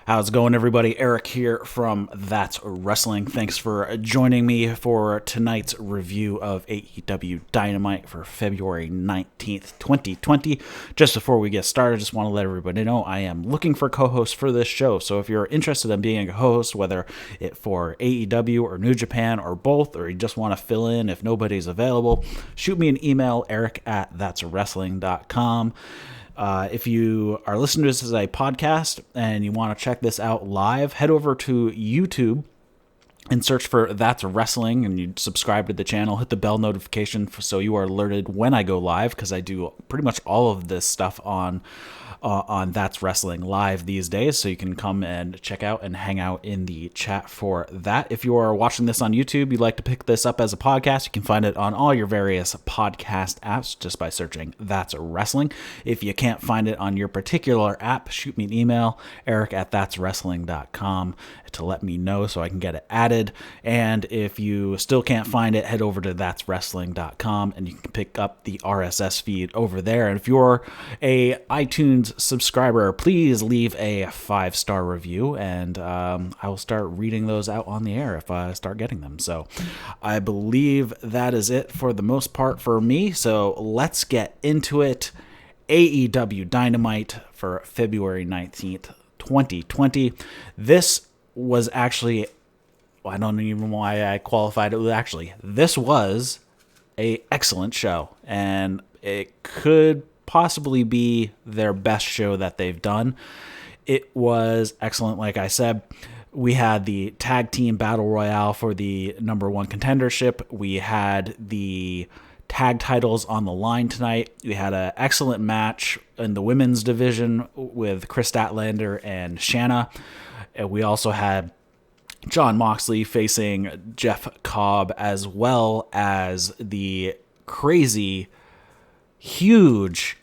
How's it going, everybody? Eric here from That's Wrestling. Thanks for joining me for tonight's review of AEW Dynamite for February 19th, 2020. Just before we get started, I just want to let everybody know I am looking for co-hosts for this show. So if you're interested in being a host, whether it for AEW or New Japan or both, or you just want to fill in if nobody's available, shoot me an email, eric@thatswrestling.com. If you are listening to this as a podcast and you want to check this out live, head over to YouTube and search for That's Wrestling, and you subscribe to the channel, hit the bell notification so you are alerted when I go live, because I do pretty much all of this stuff on That's Wrestling live these days, so you can come and check out and hang out in the chat for that. If you are watching this on YouTube, you'd like to pick this up as a podcast, you can find it on all your various podcast apps just by searching That's Wrestling. If you can't find it on your particular app, shoot me an email, eric@thatswrestling.com, to let me know so I can get it added. And if you still can't find it, head over to thatswrestling.com and you can pick up the RSS feed over there. And if you're a iTunes subscriber, please leave a 5-star review, and I will start reading those out on the air if I start getting them. So I believe that is it for the most part for me. So let's get into it. AEW Dynamite for February 19th, 2020. This was actually, I don't even know why I qualified it. This was a excellent show, and it could possibly be their best show that they've done. It was excellent. Like I said, we had the tag team battle royale for the number one contendership. We had the tag titles on the line tonight. We had an excellent match in the women's division with Kris Statlander and Shanna. We also had Jon Moxley facing Jeff Cobb, as well as the crazy, huge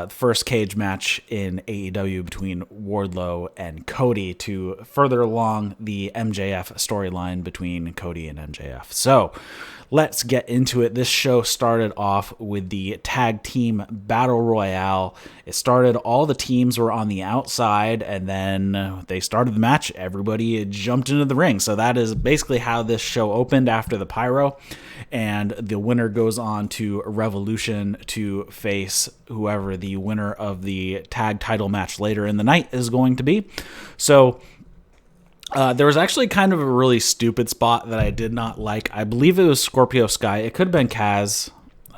first cage match in AEW between Wardlow and Cody to further along the MJF storyline between Cody and MJF. So let's get into it. This show started off with the tag team battle royale. It started, all the teams were on the outside, and then they started the match. Everybody jumped into the ring. So that is basically how this show opened after the pyro. And the winner goes on to Revolution to face whoever the winner of the tag title match later in the night is going to be. So there was actually kind of a really stupid spot that I did not like. I believe it was Scorpio Sky. It could have been Kaz.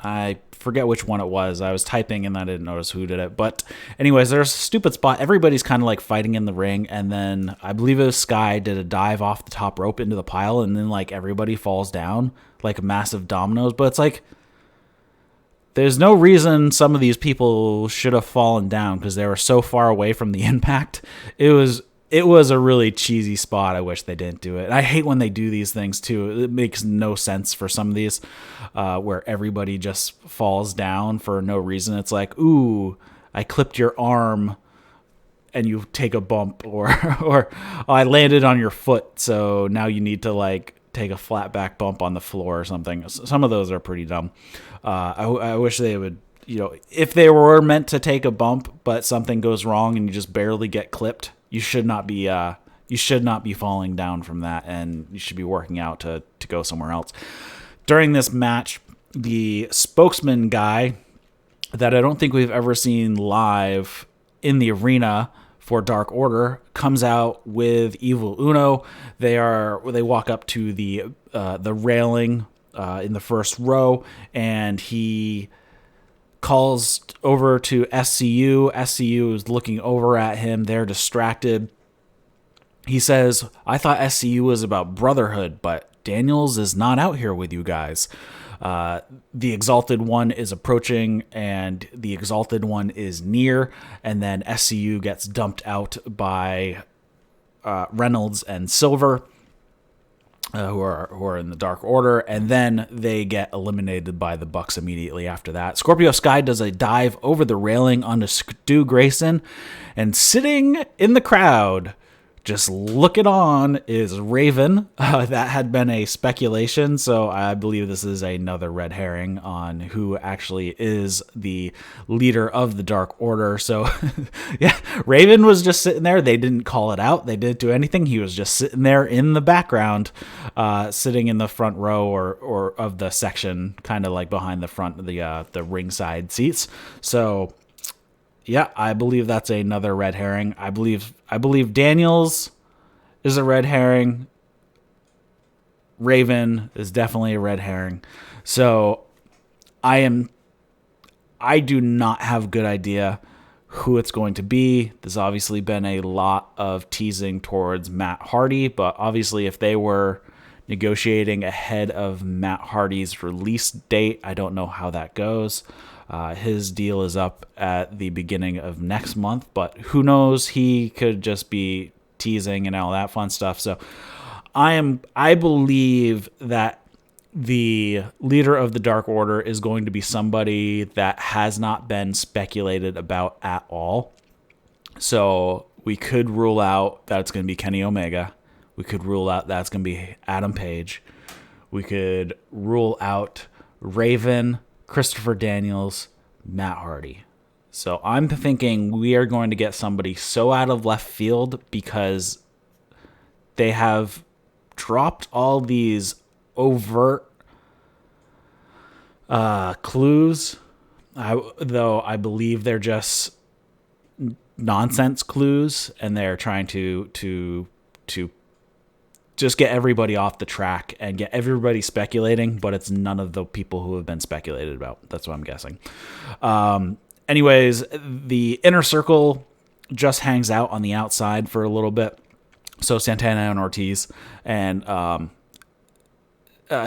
I forget which one it was. I was typing and I didn't notice who did it. But anyways, there's a stupid spot. Everybody's kind of like fighting in the ring. And then I believe it was Sky did a dive off the top rope into the pile. And then like everybody falls down like massive dominoes. But it's like, there's no reason some of these people should have fallen down because they were so far away from the impact. It was a really cheesy spot. I wish they didn't do it. I hate when they do these things too. It makes no sense for some of these where everybody just falls down for no reason. It's like, ooh, I clipped your arm and you take a bump, or oh, I landed on your foot, so now you need to like take a flat back bump on the floor or something. Some of those are pretty dumb. I wish they would, if they were meant to take a bump but something goes wrong and you just barely get clipped, you should not be falling down from that, and you should be working out to go somewhere else. During this match, the spokesman guy that I don't think we've ever seen live in the arena for Dark Order comes out with Evil Uno. They walk up to the railing in the first row, and he calls over to SCU. SCU is looking over at him. They're distracted. He says, I thought SCU was about brotherhood, but Daniels is not out here with you guys. The Exalted One is approaching, and the Exalted One is near, and then SCU gets dumped out by Reynolds and Silver, who are in the Dark Order, and then they get eliminated by the Bucks immediately after that. Scorpio Sky does a dive over the railing onto Stu Grayson, and sitting in the crowd just looking on is Raven. That had been a speculation, so I believe this is another red herring on who actually is the leader of the Dark Order. So, yeah, Raven was just sitting there. They didn't call it out. They didn't do anything. He was just sitting there in the background, sitting in the front row or of the section, kind of like behind the front of the ringside seats. So, yeah, I believe that's another red herring. I believe Daniels is a red herring. Raven is definitely a red herring. So I do not have a good idea who it's going to be. There's obviously been a lot of teasing towards Matt Hardy, but obviously if they were negotiating ahead of Matt Hardy's release date, I don't know how that goes. His deal is up at the beginning of next month, but who knows? He could just be teasing and all that fun stuff. So I believe that the leader of the Dark Order is going to be somebody that has not been speculated about at all. So we could rule out that it's going to be Kenny Omega. We could rule out that it's going to be Adam Page. We could rule out Raven, Christopher Daniels, Matt Hardy. So I'm thinking we are going to get somebody so out of left field because they have dropped all these overt clues, though I believe they're just nonsense clues, and they're trying to just get everybody off the track and get everybody speculating, but it's none of the people who have been speculated about. That's what I'm guessing. Anyways, the Inner Circle just hangs out on the outside for a little bit. So Santana and Ortiz and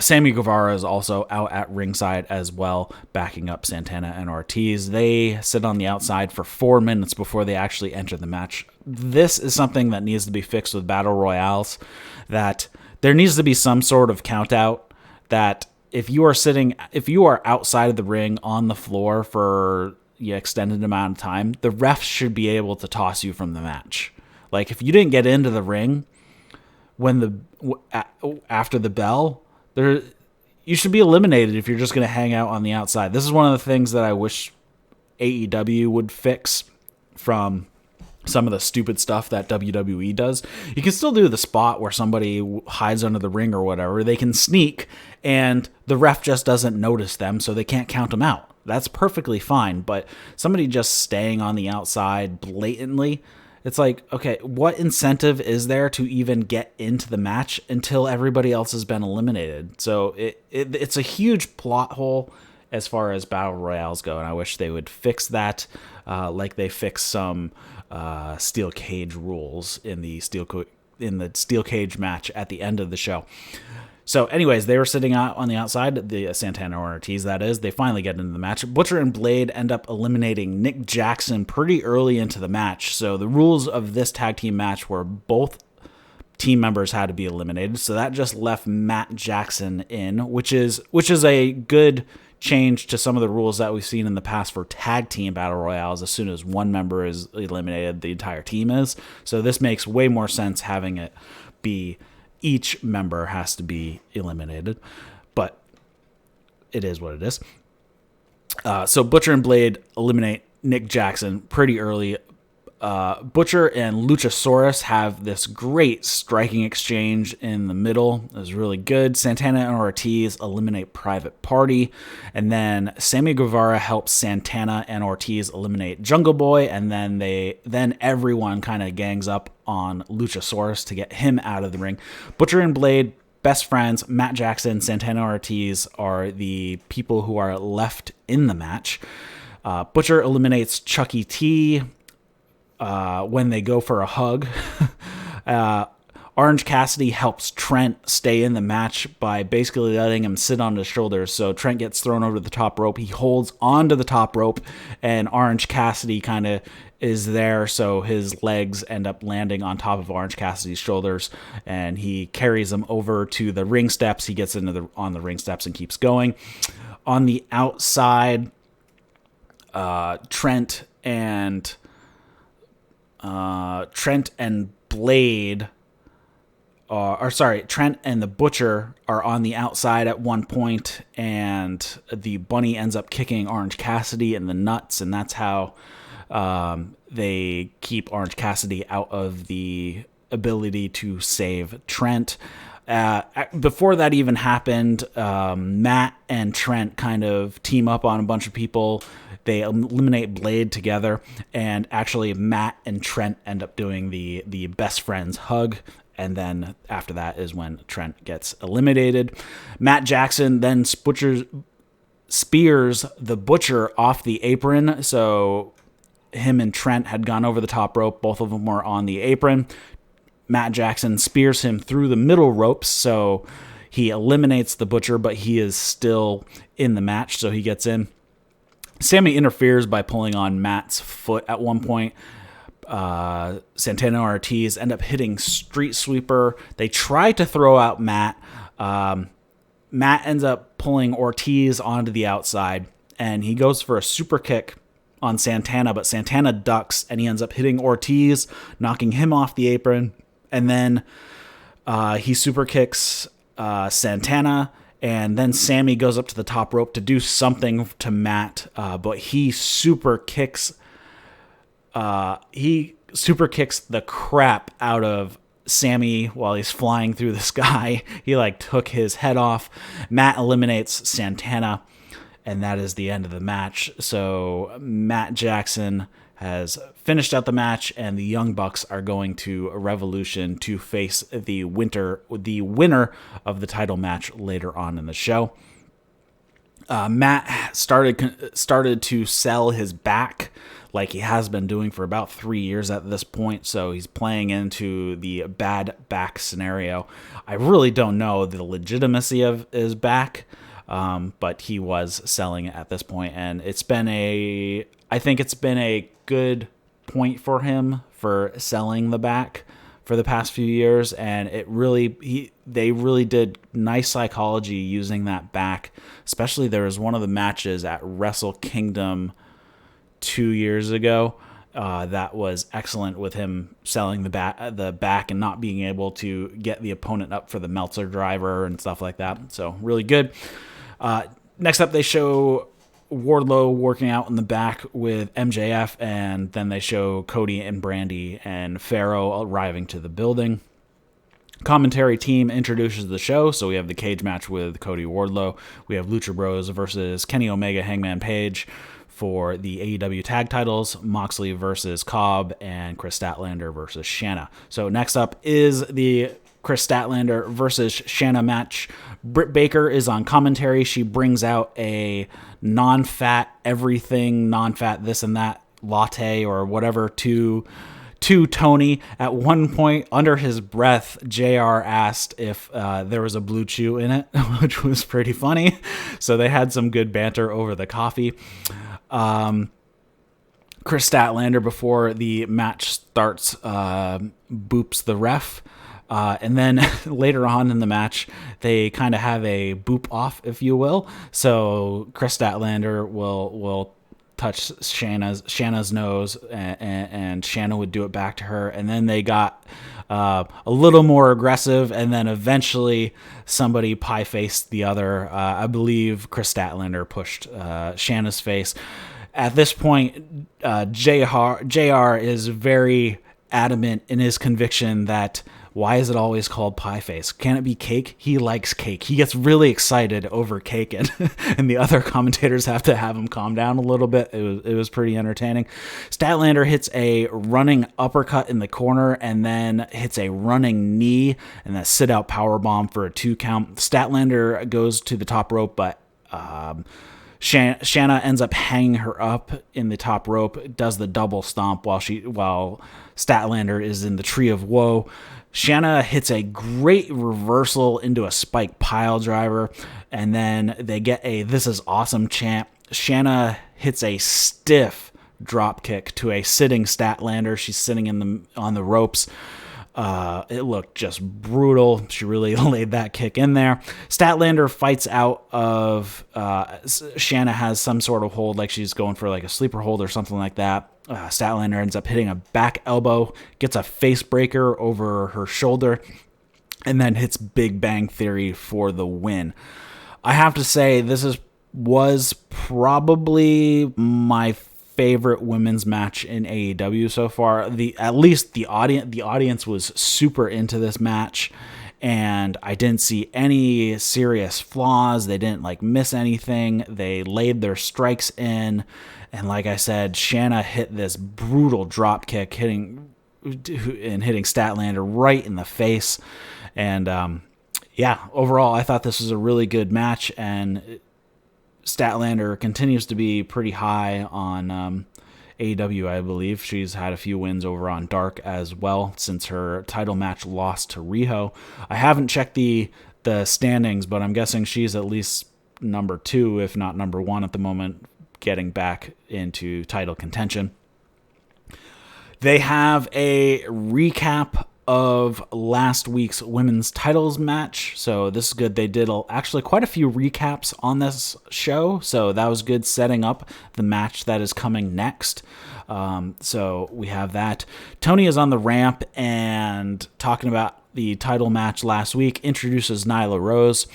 Sammy Guevara is also out at ringside as well, backing up Santana and Ortiz. They sit on the outside for 4 minutes before they actually enter the match. This is something that needs to be fixed with Battle Royales, that there needs to be some sort of count out that if you are outside of the ring on the floor for the extended amount of time, the refs should be able to toss you from the match. Like if you didn't get into the ring after the bell, you should be eliminated if you're just going to hang out on the outside. This is one of the things that I wish AEW would fix from some of the stupid stuff that WWE does. You can still do the spot where somebody hides under the ring or whatever. They can sneak and the ref just doesn't notice them, so they can't count them out. That's perfectly fine, but somebody just staying on the outside blatantly, it's like, okay, what incentive is there to even get into the match until everybody else has been eliminated? So it's a huge plot hole as far as Battle Royales go, and I wish they would fix that like they fixed some steel cage rules in the steel cage match at the end of the show. So anyways, they were sitting out on the outside, the Santana or Ortiz, that is. They finally get into the match. Butcher and Blade end up eliminating Nick Jackson pretty early into the match. So the rules of this tag team match were both team members had to be eliminated. So that just left Matt Jackson in, which is a good change to some of the rules that we've seen in the past for tag team battle royales. As soon as one member is eliminated, the entire team is. So this makes way more sense having it be each member has to be eliminated, but it is what it is. So Butcher and Blade eliminate Nick Jackson pretty early. Butcher and Luchasaurus have this great striking exchange in the middle. It was really good. Santana and Ortiz eliminate Private Party, and then Sammy Guevara helps Santana and Ortiz eliminate Jungle Boy, and then everyone kind of gangs up on Luchasaurus to get him out of the ring. Butcher and Blade, best friends. Matt Jackson, Santana Ortiz are the people who are left in the match. Butcher eliminates Chucky T when they go for a hug. Orange Cassidy helps Trent stay in the match by basically letting him sit on his shoulders. So Trent gets thrown over the top rope. He holds onto the top rope, and Orange Cassidy kind of is there, so his legs end up landing on top of Orange Cassidy's shoulders, and he carries him over to the ring steps. He gets on the ring steps and keeps going. On the outside, Trent and Trent and the Butcher are on the outside at one point, and the Bunny ends up kicking Orange Cassidy in the nuts, and that's how they keep Orange Cassidy out of the ability to save Trent. Before that even happened, Matt and Trent kind of team up on a bunch of people. They eliminate Blade together, and actually Matt and Trent end up doing the best friends hug, and then after that is when Trent gets eliminated. Matt Jackson then spears the Butcher off the apron, so him and Trent had gone over the top rope. Both of them were on the apron. Matt Jackson spears him through the middle ropes, so he eliminates the Butcher, but he is still in the match, so he gets in. Sammy interferes by pulling on Matt's foot at one point. Santana and Ortiz end up hitting Street Sweeper. They try to throw out Matt. Matt ends up pulling Ortiz onto the outside, and he goes for a super kick on Santana, but Santana ducks, and he ends up hitting Ortiz, knocking him off the apron. And then he super kicks Santana, and then Sammy goes up to the top rope to do something to Matt, but he super kicks the crap out of Sammy while he's flying through the sky. He took his head off. Matt eliminates Santana, and that is the end of the match. So Matt Jackson has finished out the match, and the Young Bucks are going to Revolution to face the winner of the title match later on in the show. Matt started to sell his back like he has been doing for about 3 years at this point, so he's playing into the bad back scenario. I really don't know the legitimacy of his back, but he was selling it at this point, and I think it's been a good point for him for selling the back for the past few years, and they really did nice psychology using that back. Especially there was one of the matches at Wrestle Kingdom 2 years ago that was excellent, with him selling the back and not being able to get the opponent up for the Meltzer driver and stuff like that. So really good. Next up, they show Wardlow working out in the back with MJF, and then they show Cody and Brandy and Pharaoh arriving to the building. Commentary team introduces the show, so we have the cage match with Cody Wardlow. We have Lucha Bros versus Kenny Omega, Hangman Page for the AEW tag titles, Moxley versus Cobb, and Kris Statlander versus Shanna. So next up is the Kris Statlander versus Shanna match. Britt Baker is on commentary. She brings out a non-fat everything, non-fat this and that latte or whatever to Tony. At one point, under his breath, JR asked if there was a Blue Chew in it, which was pretty funny. So they had some good banter over the coffee. Kris Statlander, before the match starts, boops the ref. And then later on in the match, they kind of have a boop off, if you will. So Kris Statlander will touch Shanna's nose, and Shanna would do it back to her. And then they got a little more aggressive, and then eventually somebody pie-faced the other. I believe Kris Statlander pushed Shanna's face. At this point, JR is very adamant in his conviction that why is it always called pie face? Can it be cake? He likes cake. He gets really excited over cake, and the other commentators have to have him calm down a little bit. It was pretty entertaining. Statlander hits a running uppercut in the corner, and then hits a running knee and a sit-out powerbomb for a 2 count. Statlander goes to the top rope, but Shanna ends up hanging her up in the top rope, does the double stomp while Statlander is in the Tree of Woe. Shanna hits a great reversal into a spike pile driver, and then they get a "This is awesome" chant. Shanna hits a stiff drop kick to a sitting Statlander. She's sitting on the ropes. It looked just brutal. She really laid that kick in there. Statlander fights out of Shanna has some sort of hold, like she's going for like a sleeper hold or something like that. Statlander ends up hitting a back elbow, gets a face breaker over her shoulder, and then hits Big Bang Theory for the win. I have to say, was probably my favorite women's match in AEW so far. At least the audience was super into this match, and I didn't see any serious flaws. They didn't miss anything. They laid their strikes in, and like I said, Shanna hit this brutal drop kick, hitting Statlander right in the face. And overall, I thought this was a really good match, and Statlander continues to be pretty high on AEW, I believe. She's had a few wins over on Dark as well since her title match loss to Riho. I haven't checked the standings, but I'm guessing she's at least number 2, if not number 1 at the moment, getting back into title contention. They have a recap of last week's women's titles match, so this is good. They did actually quite a few recaps on this show, so that was good, setting up the match that is coming next. So we have that. Tony is on the ramp and talking about the title match last week, introduces Nyla Rose.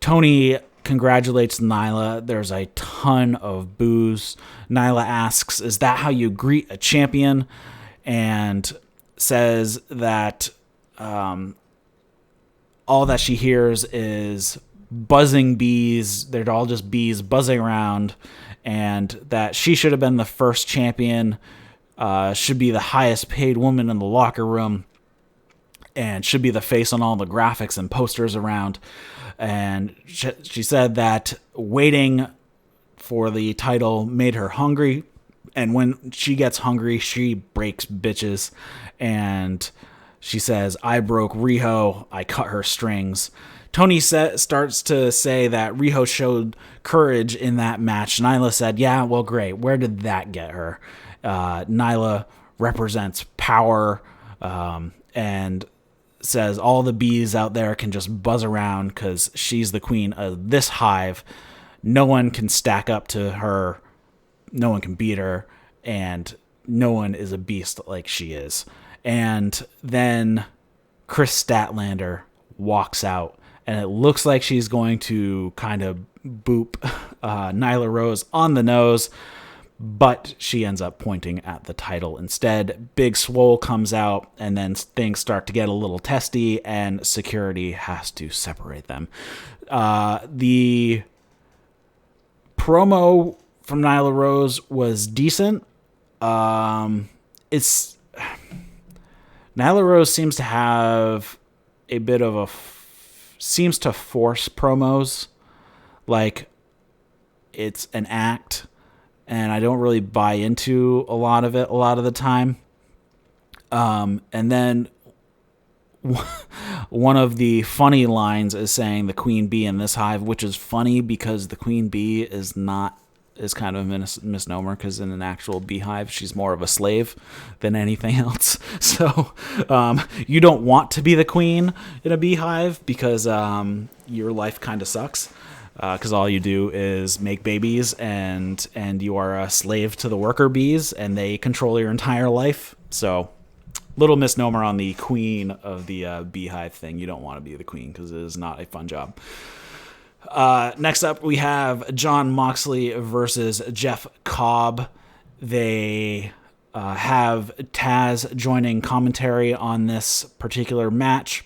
Tony congratulates Nyla. There's a ton of boos. Nyla asks, "Is that how you greet a champion?" And says that all that she hears is buzzing bees. They're all just bees buzzing around, and that she should have been the first champion, should be the highest paid woman in the locker room, and should be the face on all the graphics and posters around. And she said that waiting for the title made her hungry, and when she gets hungry, she breaks bitches. And she says, "I broke Riho, I cut her strings." Tony starts to say that Riho showed courage in that match. Nyla said, "Yeah, well, great. Where did that get her?" Nyla represents power, and says all the bees out there can just buzz around because she's the queen of this hive. No one can stack up to her. No one can beat her, and no one is a beast like she is. And then Kris Statlander walks out, and it looks like she's going to kind of boop Nyla Rose on the nose, but she ends up pointing at the title instead. Big Swole comes out, and then things start to get a little testy, and security has to separate them. The promo from Nyla Rose was decent. Nyla Rose seems to have a bit of seems to force promos like it's an act, and I don't really buy into a lot of it a lot of the time. And then one of the funny lines is saying the queen bee in this hive, which is funny because the queen bee is kind of a misnomer, because in an actual beehive, she's more of a slave than anything else. So you don't want to be the queen in a beehive because your life kind of sucks, because all you do is make babies, and you are a slave to the worker bees, and they control your entire life. So little misnomer on the queen of the beehive thing. You don't want to be the queen because it is not a fun job. Next up, we have Jon Moxley versus Jeff Cobb. They have Taz joining commentary on this particular match.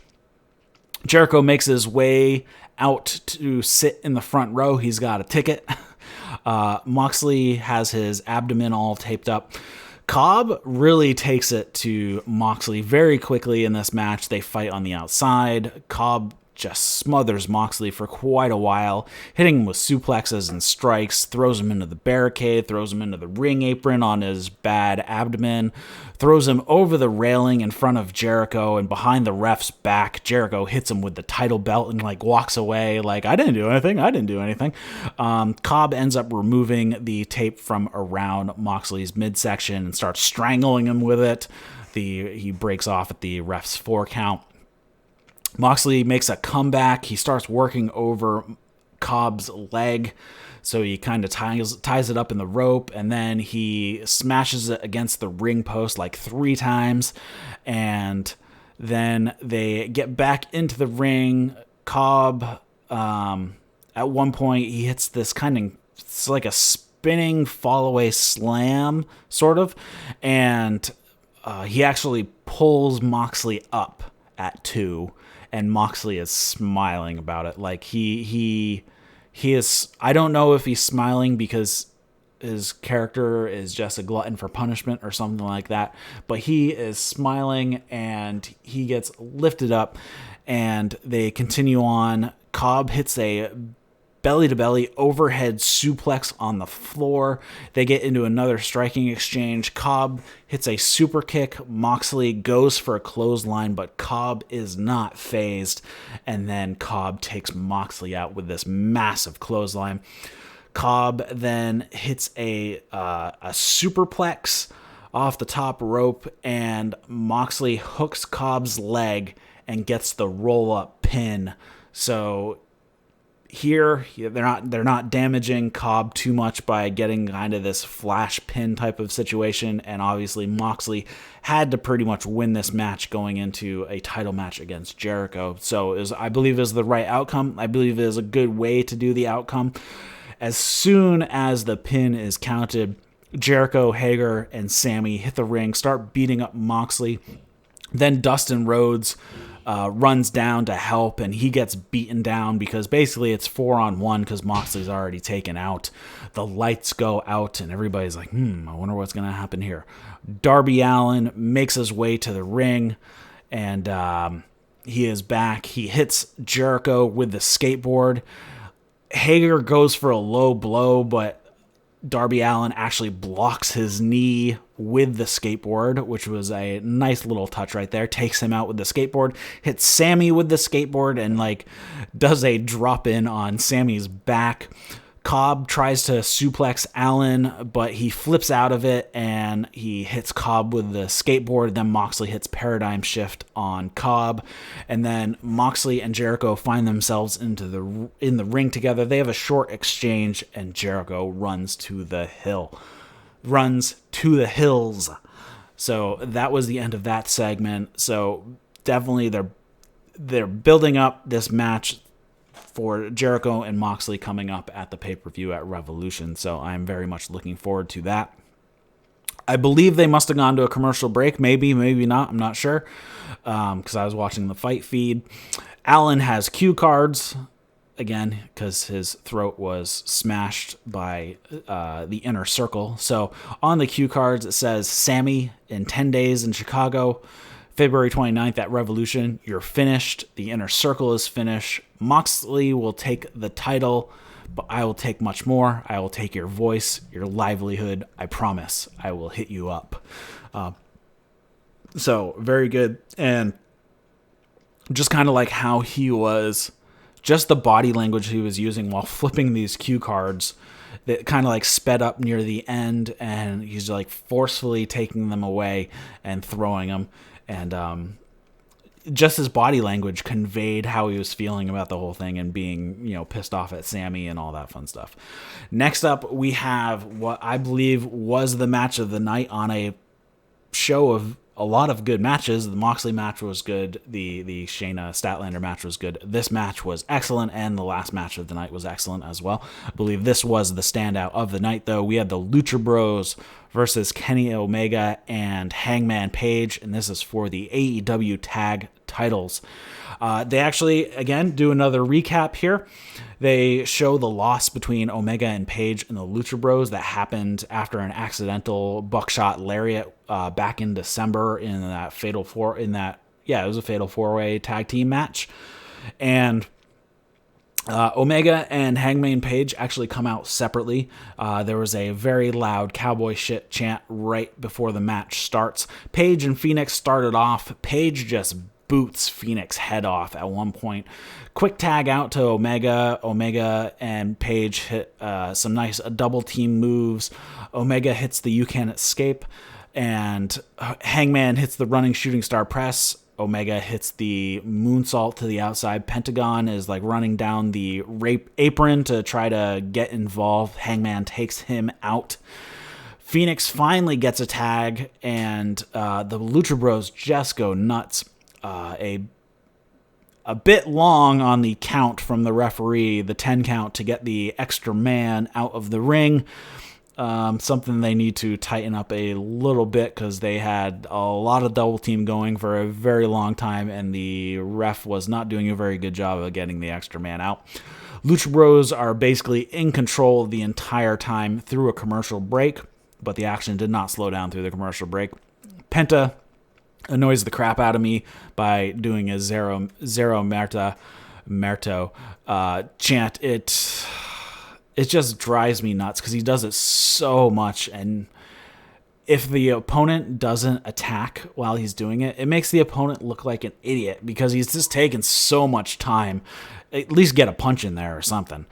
Jericho makes his way out to sit in the front row. He's got a ticket. Moxley has his abdomen all taped up. Cobb really takes it to Moxley very quickly in this match. They fight on the outside. Cobb just smothers Moxley for quite a while, hitting him with suplexes and strikes, throws him into the barricade, throws him into the ring apron on his bad abdomen, throws him over the railing in front of Jericho and behind the ref's back. Jericho hits him with the title belt and walks away like, I didn't do anything. Cobb ends up removing the tape from around Moxley's midsection and starts strangling him with it. He breaks off at the ref's 4 count. Moxley makes a comeback. He starts working over Cobb's leg. So he kind of ties it up in the rope, and then he smashes it against the ring post 3 times. And then they get back into the ring. Cobb, at one point, he hits this it's like a spinning fall-away slam, sort of. And he actually pulls Moxley up at 2. And Moxley is smiling about it. He is, I don't know if he's smiling because his character is just a glutton for punishment or something like that, but he is smiling and he gets lifted up and they continue on. Cobb hits a belly-to-belly overhead suplex on the floor. They get into another striking exchange. Cobb hits a super kick. Moxley goes for a clothesline, but Cobb is not phased. And then Cobb takes Moxley out with this massive clothesline. Cobb then hits a superplex off the top rope, and Moxley hooks Cobb's leg and gets the roll-up pin. So here, they're not damaging Cobb too much by getting kind of this flash pin type of situation, and obviously Moxley had to pretty much win this match going into a title match against Jericho. So I believe it was the right outcome. I believe it is a good way to do the outcome. As soon as the pin is counted, Jericho, Hager, and Sammy hit the ring, start beating up Moxley. Then Dustin Rhodes runs down to help, and he gets beaten down because basically it's 4-on-1 because Moxley's already taken out. The lights go out, and everybody's like, I wonder what's going to happen here. Darby Allin makes his way to the ring, and he is back. He hits Jericho with the skateboard. Hager goes for a low blow, but Darby Allin actually blocks his knee with the skateboard, which was a nice little touch right there. Takes him out with the skateboard, hits Sammy with the skateboard, and does a drop in on Sammy's back. Cobb tries to suplex Allin, but he flips out of it and he hits Cobb with the skateboard. Then Moxley hits Paradigm Shift on Cobb, and then Moxley and Jericho find themselves in the ring together. They have a short exchange, and Jericho runs to the hills. So that was the end of that segment. So definitely they're building up this match for Jericho and Moxley coming up at the pay-per-view at Revolution. So I'm very much looking forward to that. I believe they must have gone to a commercial break. Maybe not. I'm not sure. Because I was watching the fight feed. Allin has cue cards. Again, because his throat was smashed by the inner circle. So on the cue cards, it says, Sammy, in 10 days in Chicago, February 29th at Revolution, you're finished. The inner circle is finished. Moxley will take the title, but I will take much more. I will take your voice, your livelihood. I promise I will hit you up. So very good. And just kind of like how he was, just the body language he was using while flipping these cue cards that kind of sped up near the end, and he's forcefully taking them away and throwing them. And just his body language conveyed how he was feeling about the whole thing and being, pissed off at Sammy and all that fun stuff. Next up, we have what I believe was the match of the night on a show of a lot of good matches. The Moxley match was good. The Shanna Statlander match was good. This match was excellent, and the last match of the night was excellent as well. I believe this was the standout of the night, though. We had the Lucha Bros versus Kenny Omega and Hangman Page, and this is for the AEW tag titles. They actually, again, do another recap here. They show the loss between Omega and Page and the Lucha Bros that happened after an accidental buckshot lariat back in December in that fatal four. It was a fatal 4-way tag team match. And Omega and Hangman Page actually come out separately. There was a very loud cowboy shit chant right before the match starts. Page and Phoenix started off. Page just boots Phoenix head off at one point. Quick tag out to Omega. Omega and Page hit some nice double team moves. Omega hits the You Can't Escape, and Hangman hits the running shooting star press. Omega hits the moonsault to the outside. Pentagon is like running down the apron to try to get involved. Hangman takes him out. Phoenix finally gets a tag, and the Lucha Bros just go nuts. A bit long on the count from the referee, the 10 count to get the extra man out of the ring. Something they need to tighten up a little bit because they had a lot of double team going for a very long time, and the ref was not doing a very good job of getting the extra man out. Lucha Bros are basically in control the entire time through a commercial break, but the action did not slow down through the commercial break. Penta annoys the crap out of me by doing a zero Merto chant. It just drives me nuts because he does it so much, and if the opponent doesn't attack while he's doing it, it makes the opponent look like an idiot because he's just taking so much time. At least get a punch in there or something.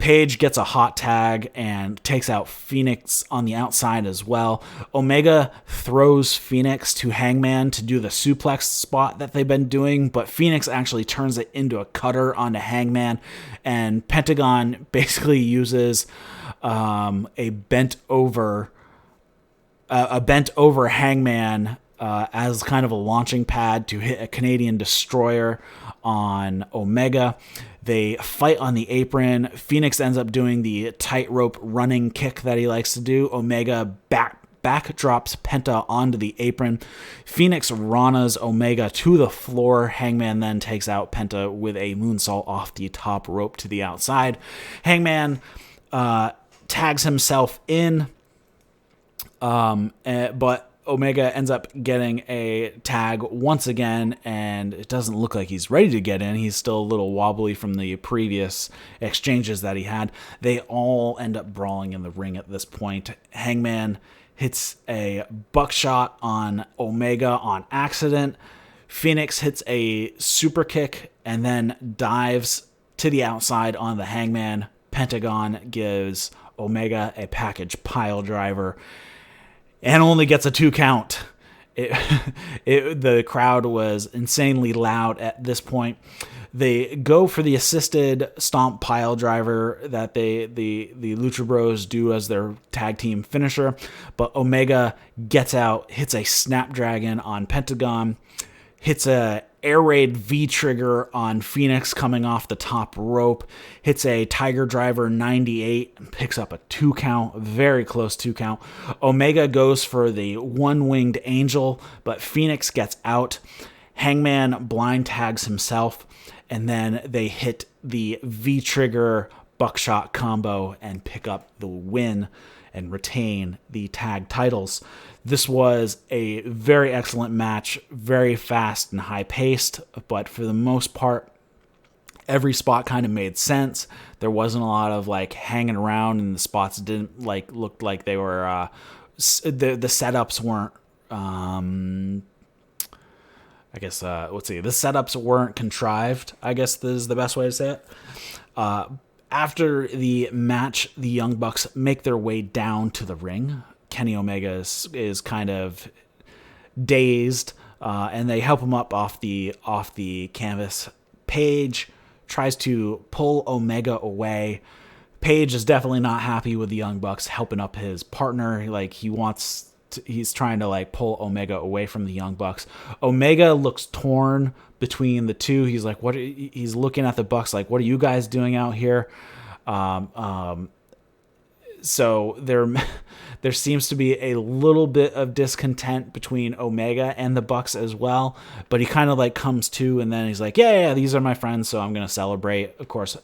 Page gets a hot tag and takes out Phoenix on the outside as well. Omega throws Phoenix to Hangman to do the suplex spot that they've been doing, but Phoenix actually turns it into a cutter onto Hangman, and Pentagon basically uses a bent over Hangman as kind of a launching pad to hit a Canadian Destroyer on Omega. They fight on the apron. Phoenix ends up doing the tightrope running kick that he likes to do. Omega back drops Penta onto the apron. Phoenix Ranas Omega to the floor. Hangman then takes out Penta with a moonsault off the top rope to the outside. Hangman tags himself in, but Omega ends up getting a tag once again, and it doesn't look like he's ready to get in. He's still a little wobbly from the previous exchanges that he had. They all end up brawling in the ring at this point. Hangman hits a buckshot on Omega on accident. Phoenix hits a super kick and then dives to the outside on the Hangman. Pentagon gives Omega a package pile driver and only gets a 2 count. The crowd was insanely loud at this point. They go for the assisted stomp pile driver that the Lucha Bros do as their tag team finisher, but Omega gets out, hits a Snapdragon on Pentagon, hits a air raid V-trigger on Phoenix coming off the top rope, hits a Tiger Driver 98, and picks up a 2 count, very close 2 count. Omega goes for the one-winged angel, but Phoenix gets out. Hangman blind tags himself, and then they hit the V-trigger buckshot combo and pick up the win and retain the tag titles. This was a very excellent match, very fast and high-paced, but for the most part, every spot kind of made sense. There wasn't a lot of like hanging around, and the spots didn't like look like they were the setups weren't the setups weren't contrived, I guess is the best way to say it. After the match, the Young Bucks make their way down to the ring. Kenny Omega is kind of dazed, and they help him up off the canvas. Page tries to pull Omega away. Page is definitely not happy with the Young Bucks helping up his partner. Like he's trying to like pull Omega away from the Young Bucks. Omega looks torn between the two. He's like, he's looking at the Bucks like, what are you guys doing out here? So there seems to be a little bit of discontent between Omega and the Bucks as well, but he kind of like comes to, and then he's like, yeah, these are my friends, so I'm going to celebrate. Of course,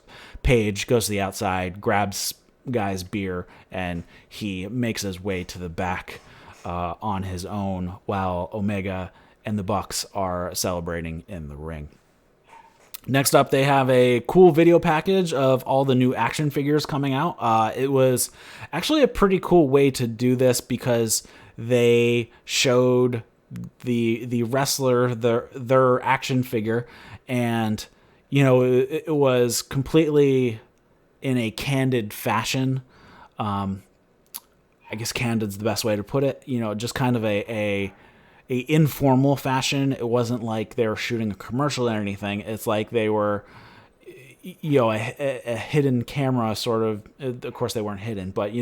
Page goes to the outside, grabs guy's beer, and he makes his way to the back on his own, while Omega and the Bucks are celebrating in the ring. Next up, they have a cool video package of all the new action figures coming out. It was actually a pretty cool way to do this because they showed the wrestler their action figure, and it was completely in a candid fashion. I guess candid's the best way to put it. Just kind of a informal fashion. It wasn't like they were shooting a commercial or anything. It's like they were, a hidden camera sort of. Of course, they weren't hidden, but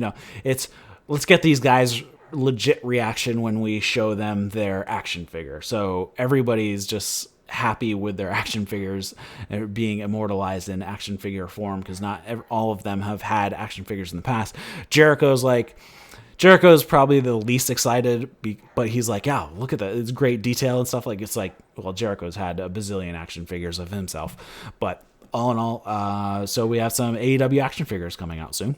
it's let's get these guys legit reaction when we show them their action figure. So everybody's just happy with their action figures being immortalized in action figure form because not all of them have had action figures in the past. Jericho's probably the least excited, but he's like, yeah, look at that. It's great detail and stuff. Well, Jericho's had a bazillion action figures of himself. But all in all, so we have some AEW action figures coming out soon.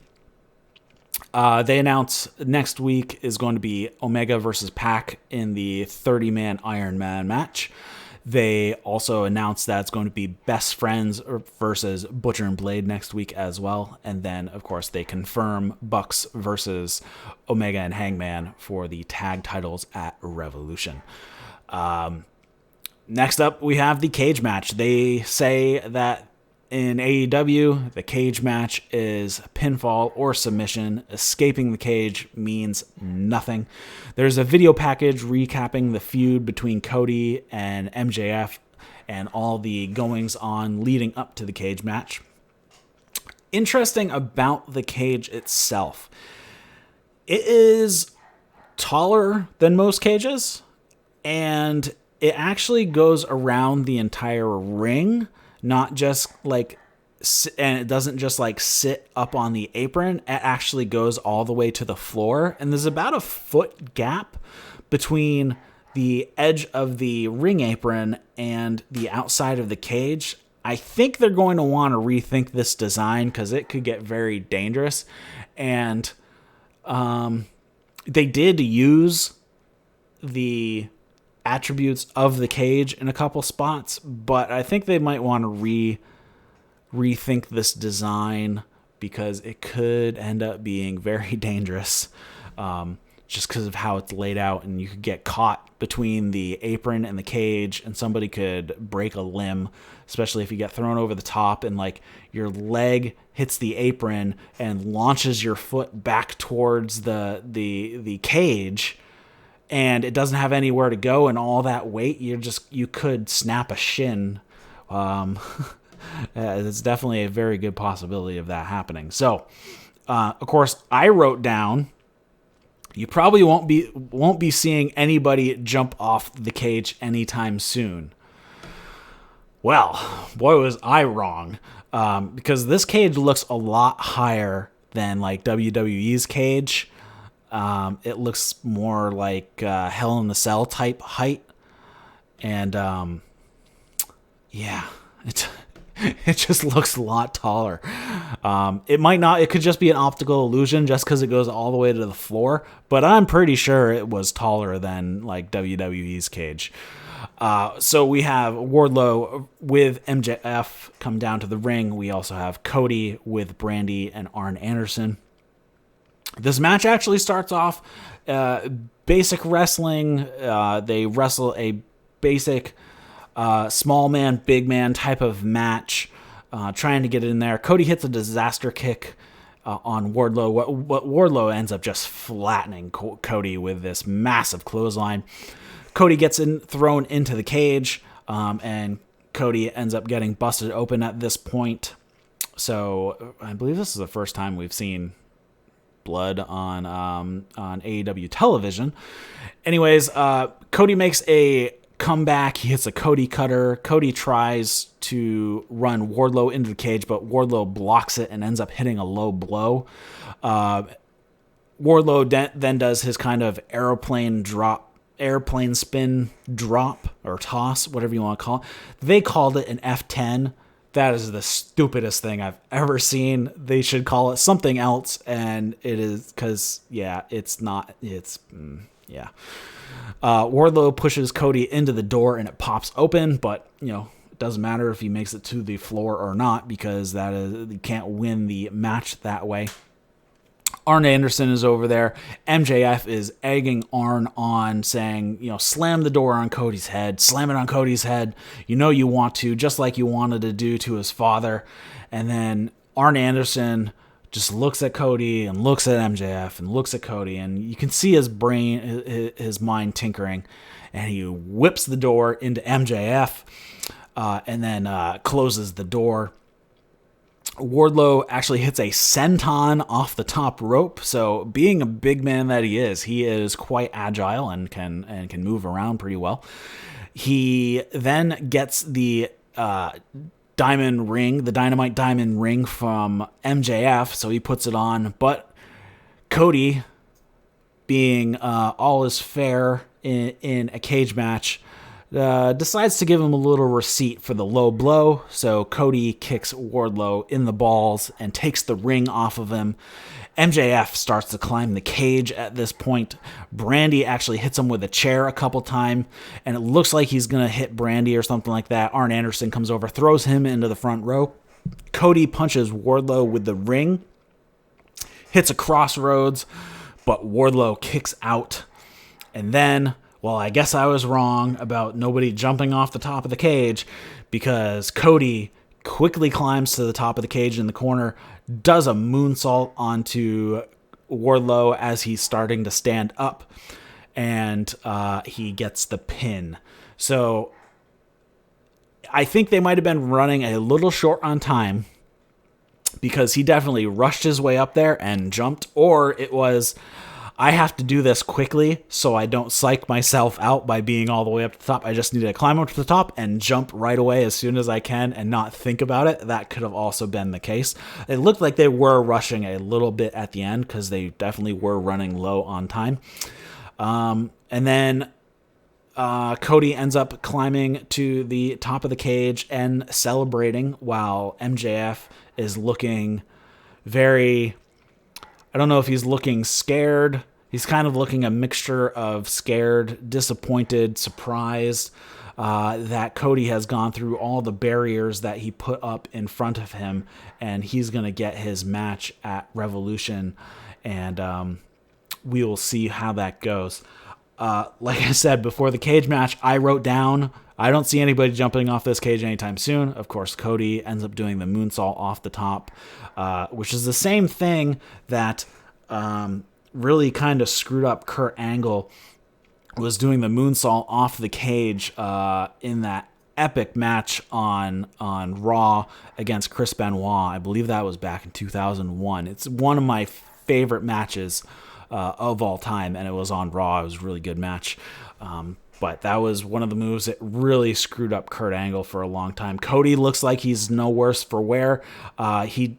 They announced next week is going to be Omega versus Pac in the 30-man Iron Man match. They also announced that it's going to be Best Friends versus Butcher and Blade next week as well. And then, of course, they confirm Bucks versus Omega and Hangman for the tag titles at Revolution. Next up, we have the cage match. They say that in AEW, the cage match is pinfall or submission. Escaping the cage means nothing. There's a video package recapping the feud between Cody and MJF and all the goings on leading up to the cage match. Interesting about the cage itself. It is taller than most cages, and it actually goes around the entire ring. Not just and it doesn't just sit up on the apron. It actually goes all the way to the floor. And there's about a foot gap between the edge of the ring apron and the outside of the cage. I think they're going to want to rethink this design because it could get very dangerous. And they did use the attributes of the cage in a couple spots, but I think they might want to rethink this design because it could end up being very dangerous just because of how it's laid out, and you could get caught between the apron and the cage and somebody could break a limb, especially if you get thrown over the top and your leg hits the apron and launches your foot back towards the cage, and it doesn't have anywhere to go, and all that weight, you could snap a shin. It's definitely a very good possibility of that happening. So, of course, I wrote down, you probably won't be seeing anybody jump off the cage anytime soon. Well, boy, was I wrong, because this cage looks a lot higher than WWE's cage. It looks more like Hell in the Cell type height, and it just looks a lot taller. It might not. It could just be an optical illusion, just because it goes all the way to the floor. But I'm pretty sure it was taller than WWE's cage. So we have Wardlow with MJF come down to the ring. We also have Cody with Brandy and Arn Anderson. This match actually starts off basic wrestling. They wrestle a basic small man, big man type of match, trying to get in there. Cody hits a disaster kick on Wardlow. What Wardlow ends up just flattening Cody with this massive clothesline. Cody gets thrown into the cage, and Cody ends up getting busted open at this point. So I believe this is the first time we've seen blood on AEW television. Anyways, Cody makes a comeback. He hits a Cody cutter. Cody tries to run Wardlow into the cage, but Wardlow blocks it and ends up hitting a low blow. Wardlow then does his kind of airplane spin drop or toss, whatever you want to call it. They called it an F10. that is the stupidest thing I've ever seen. They should call it something else, and it is because, it's not. Wardlow pushes Cody into the door, and it pops open, but, it doesn't matter if he makes it to the floor or not, because you can't win the match that way. Arn Anderson is over there. MJF is egging Arn on, saying, slam the door on Cody's head. Slam it on Cody's head. You want to, just like you wanted to do to his father. And then Arn Anderson just looks at Cody and looks at MJF and looks at Cody. And you can see his brain, his mind tinkering. And he whips the door into MJF and then closes the door. Wardlow actually hits a senton off the top rope. So being a big man that he is quite agile and can move around pretty well. He then gets the diamond ring, the Dynamite diamond ring from MJF. So he puts it on, but Cody, being all is fair in a cage match, decides to give him a little receipt for the low blow. So Cody kicks Wardlow in the balls and takes the ring off of him. MJF starts to climb the cage at this point. Brandy actually hits him with a chair a couple times, and it looks like he's going to hit Brandy or something like that. Arn Anderson comes over, throws him into the front row. Cody punches Wardlow with the ring, hits a crossroads, but Wardlow kicks out. And then, I guess I was wrong about nobody jumping off the top of the cage, because Cody quickly climbs to the top of the cage in the corner, does a moonsault onto Wardlow as he's starting to stand up, and he gets the pin. So I think they might have been running a little short on time, because he definitely rushed his way up there and jumped, or it was, I have to do this quickly so I don't psych myself out by being all the way up to the top. I just need to climb up to the top and jump right away as soon as I can and not think about it. That could have also been the case. It looked like they were rushing a little bit at the end, because they definitely were running low on time. And then Cody ends up climbing to the top of the cage and celebrating, while MJF is looking very... I don't know if he's looking scared. He's kind of looking a mixture of scared, disappointed, surprised that Cody has gone through all the barriers that he put up in front of him, and he's going to get his match at Revolution, and we will see how that goes. Like I said, before the cage match, I wrote down, I don't see anybody jumping off this cage anytime soon. Of course, Cody ends up doing the moonsault off the top, which is the same thing that really kind of screwed up Kurt Angle, was doing the moonsault off the cage in that epic match on Raw against Chris Benoit. I believe that was back in 2001. It's one of my favorite matches of all time, and it was on Raw. It was a really good match. But that was one of the moves that really screwed up Kurt Angle for a long time. Cody looks like he's no worse for wear. The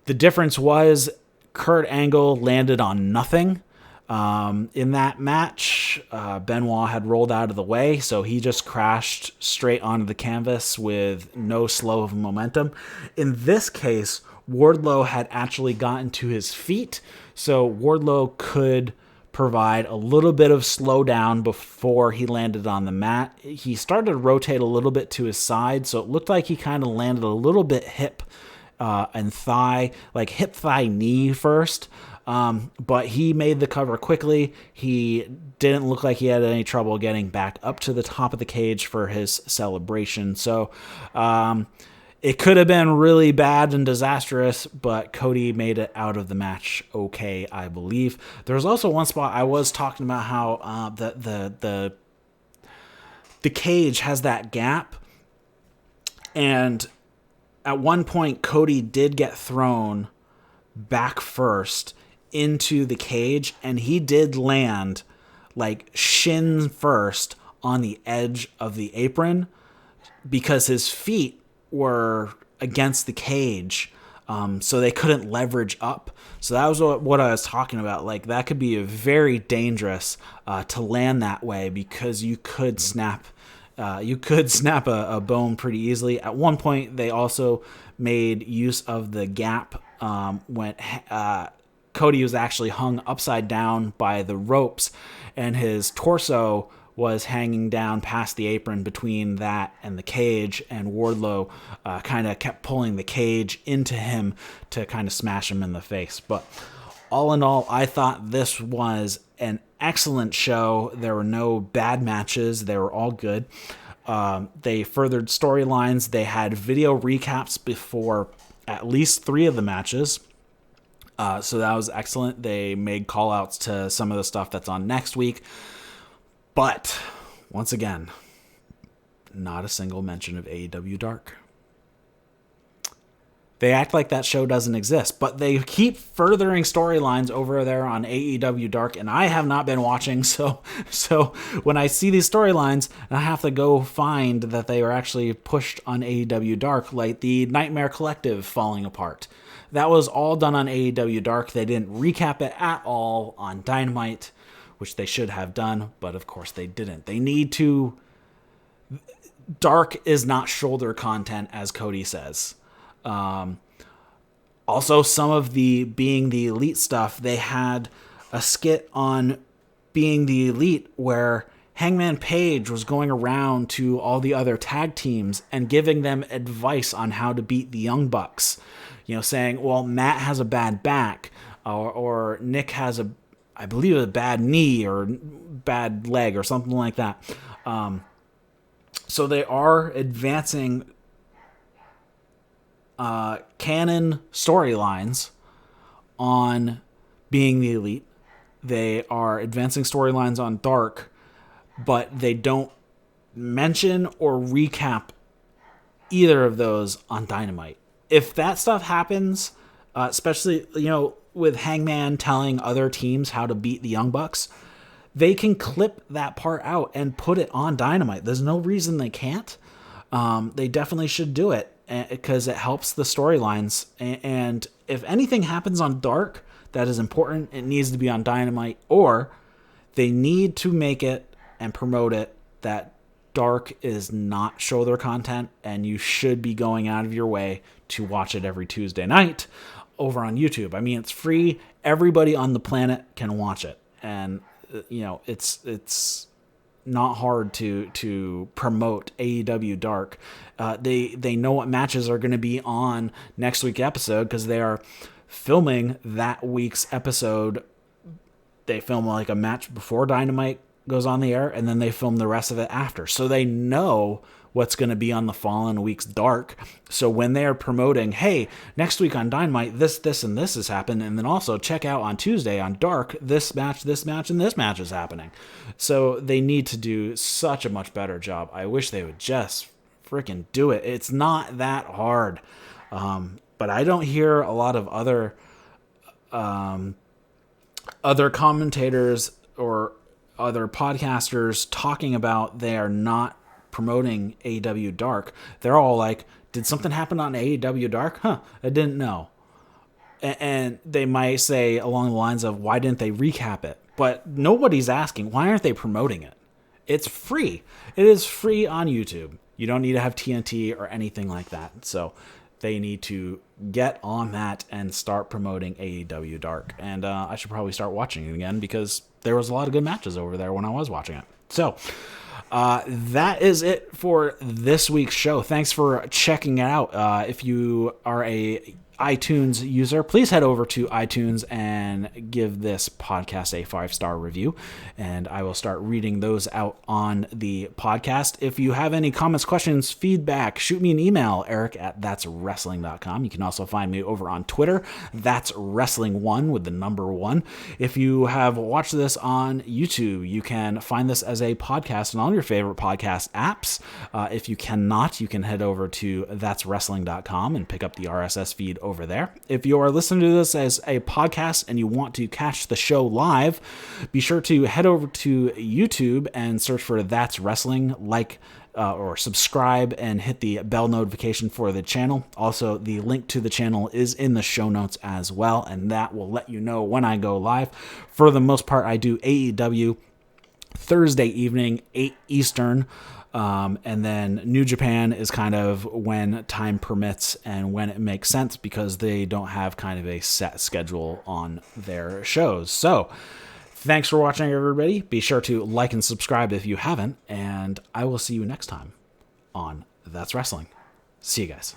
difference was Kurt Angle landed on nothing in that match. Benoit had rolled out of the way, so he just crashed straight onto the canvas with no slow of momentum. In this case, Wardlow had actually gotten to his feet, so Wardlow could provide a little bit of slowdown before he landed on the mat. He started to rotate a little bit to his side, so it looked like he kind of landed a little bit hip and thigh, like hip, thigh, knee first. But he made the cover quickly. He didn't look like he had any trouble getting back up to the top of the cage for his celebration. So it could have been really bad and disastrous, but Cody made it out of the match okay, I believe. There was also one spot I was talking about how the cage has that gap, and at one point Cody did get thrown back first into the cage, and he did land like shin first on the edge of the apron because his feet were against the cage, so they couldn't leverage up. So that was what I was talking about. Like, that could be very dangerous to land that way, because you could snap You could snap a bone pretty easily. At one point, they also made use of the gap when Cody was actually hung upside down by the ropes, and his torso was hanging down past the apron between that and the cage, and Wardlow kind of kept pulling the cage into him to kind of smash him in the face. But all in all, I thought this was an excellent show. There were no bad matches. They were all good. They furthered storylines. They had video recaps before at least 3 of the matches. So that was excellent. They made call-outs to some of the stuff that's on next week. But, once again, not a single mention of AEW Dark. They act like that show doesn't exist, but they keep furthering storylines over there on AEW Dark, and I have not been watching, so when I see these storylines, I have to go find that they are actually pushed on AEW Dark, like the Nightmare Collective falling apart. That was all done on AEW Dark. They didn't recap it at all on Dynamite, which they should have done, but of course they didn't. They need to... Dark is not shoulder content, as Cody says. Also, some of the Being the Elite stuff, they had a skit on Being the Elite where Hangman Page was going around to all the other tag teams and giving them advice on how to beat the Young Bucks. You know, saying, well, Matt has a bad back, or Nick has I believe a bad knee or bad leg or something like that. So they are advancing canon storylines on Being the Elite. They are advancing storylines on Dark, but they don't mention or recap either of those on Dynamite. If that stuff happens, especially, with Hangman telling other teams how to beat the Young Bucks, they can clip that part out and put it on Dynamite. There's no reason they can't. They definitely should do it because it helps the storylines. And if anything happens on Dark that is important, it needs to be on Dynamite, or they need to make it and promote it that Dark is not shoulder content, and you should be going out of your way to watch it every Tuesday night over on YouTube. I mean, it's free. Everybody on the planet can watch it. And, it's not hard to promote AEW Dark. They know what matches are going to be on next week's episode because they are filming that week's episode. They film like a match before Dynamite goes on the air, and then they film the rest of it after. So they know what's going to be on the following week's Dark. So when they are promoting, hey, next week on Dynamite, this, and this has happened, and then also check out on Tuesday on Dark, this match, and this match is happening. So they need to do such a much better job. I wish they would just freaking do it. It's not that hard. But I don't hear a lot of other commentators or other podcasters talking about they are not promoting AEW Dark. They're all like, did something happen on AEW Dark? I didn't know. And they might say along the lines of, why didn't they recap it? But nobody's asking, why aren't they promoting it? It's free. It is free on YouTube. You don't need to have TNT or anything like that. So they need to get on that and start promoting AEW Dark. And I should probably start watching it again because there was a lot of good matches over there when I was watching it. So that is it for this week's show. Thanks for checking it out. If you are a iTunes user, please head over to iTunes and give this podcast a 5-star review, and I will start reading those out on the podcast. If you have any comments, questions, feedback, shoot me an email, eric@thatswrestling.com. You can also find me over on Twitter, that's wrestling1 with the number 1. If you have watched this on YouTube, you can find this as a podcast on all your favorite podcast apps. If you cannot, you can head over to thatswrestling.com and pick up the RSS feed over there. If you are listening to this as a podcast and you want to catch the show live, be sure to head over to YouTube and search for That's Wrestling, or subscribe and hit the bell notification for the channel. Also, the link to the channel is in the show notes as well, and that will let you know when I go live. For the most part, I do AEW Thursday evening, 8 Eastern. And then New Japan is kind of when time permits and when it makes sense, because they don't have kind of a set schedule on their shows. So thanks for watching, everybody. Be sure to like and subscribe if you haven't, and I will see you next time on That's Wrestling. See you guys.